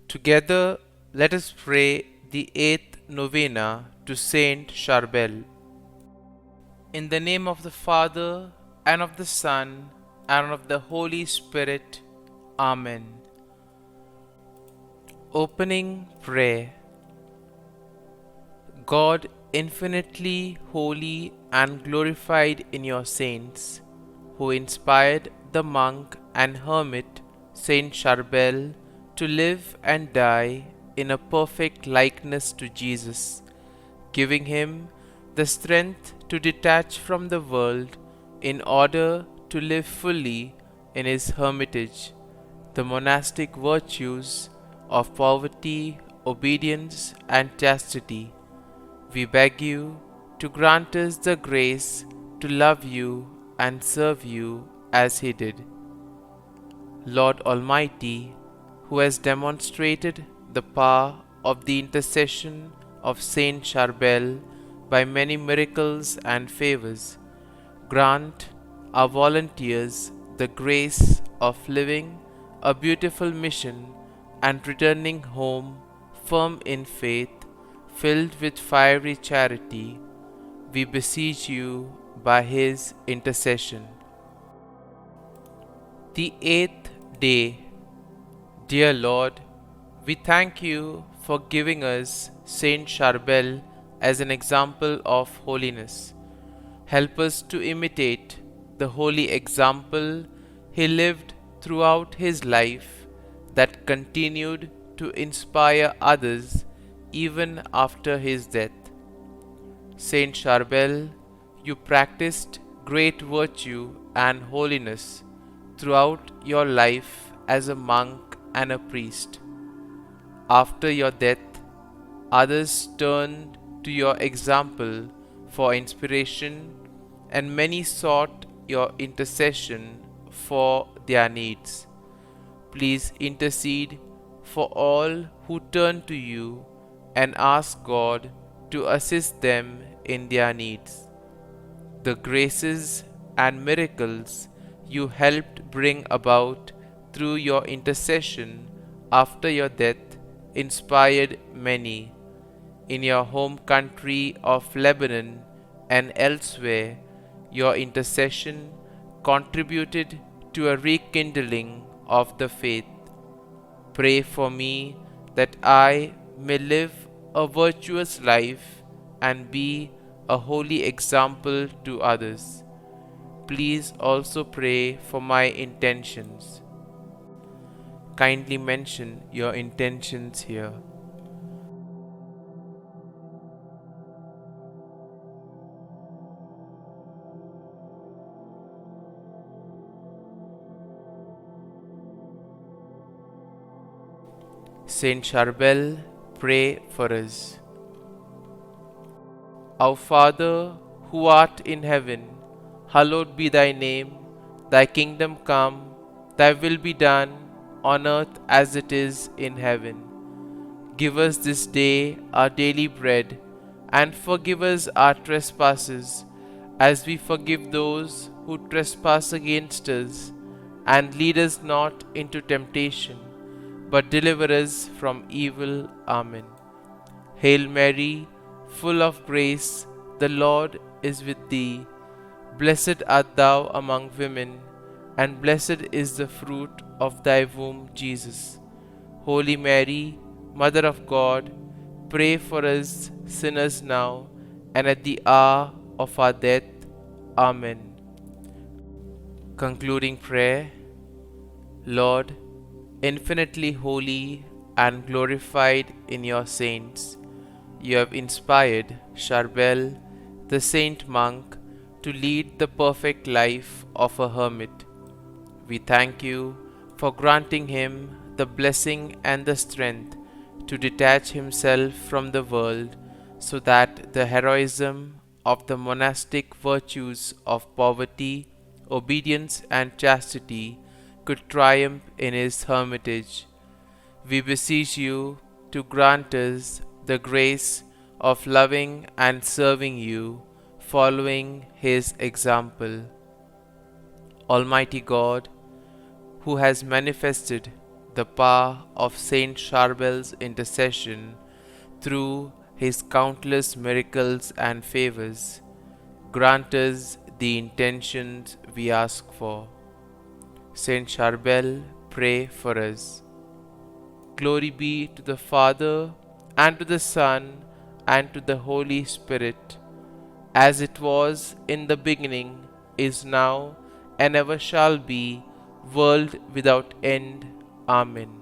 Together, let us pray the eighth novena to Saint Charbel. In the name of the Father, and of the Son, and of the Holy Spirit. Amen. Opening Prayer. God, infinitely holy and glorified in your saints, who inspired the monk and hermit Saint Charbel to live and die in a perfect likeness to Jesus, giving him the strength to detach from the world in order to live fully in his hermitage the monastic virtues of poverty, obedience, and chastity. We beg you to grant us the grace to love you and serve you as he did. Lord Almighty, who has demonstrated the power of the intercession of Saint Charbel by many miracles and favors, grant our volunteers the grace of living a beautiful mission and returning home firm in faith, filled with fiery charity. We beseech you by his intercession. The eighth day. Dear Lord, we thank you for giving us Saint Charbel as an example of holiness. Help us to imitate the holy example he lived throughout his life that continued to inspire others even after his death. Saint Charbel, you practiced great virtue and holiness throughout your life as a monk and a priest. After your death, others turned to your example for inspiration, and many sought your intercession for their needs. Please intercede for all who turn to you and ask God to assist them in their needs. The graces and miracles you helped bring about through your intercession after your death inspired many. In your home country of Lebanon and elsewhere, your intercession contributed to a rekindling of the faith. Pray for me that I may live a virtuous life and be a holy example to others. Please also pray for my intentions. Kindly mention your intentions here. Saint Charbel, pray for us. Our Father, who art in heaven, hallowed be thy name. Thy kingdom come, thy will be done, on earth as it is in heaven. Give us this day our daily bread, and forgive us our trespasses, as we forgive those who trespass against us. And lead us not into temptation, but deliver us from evil. Amen. Hail Mary, full of grace, the Lord is with thee. Blessed art thou among women, and blessed is the fruit of thy womb, Jesus. Holy Mary, Mother of God, pray for us sinners now and at the hour of our death. Amen. Concluding prayer. Lord, infinitely holy and glorified in your saints, you have inspired Charbel, the saint monk, to lead the perfect life of a hermit. We thank you for granting him the blessing and the strength to detach himself from the world, so that the heroism of the monastic virtues of poverty, obedience, and chastity could triumph in his hermitage. We beseech you to grant us the grace of loving and serving you, following his example. Almighty God, who has manifested the power of Saint Charbel's intercession, through his countless miracles and favors, grant us the intentions we ask for. Saint Charbel, pray for us. Glory be to the Father, and to the Son, and to the Holy Spirit, as it was in the beginning, is now, and ever shall be, world without end. Amen.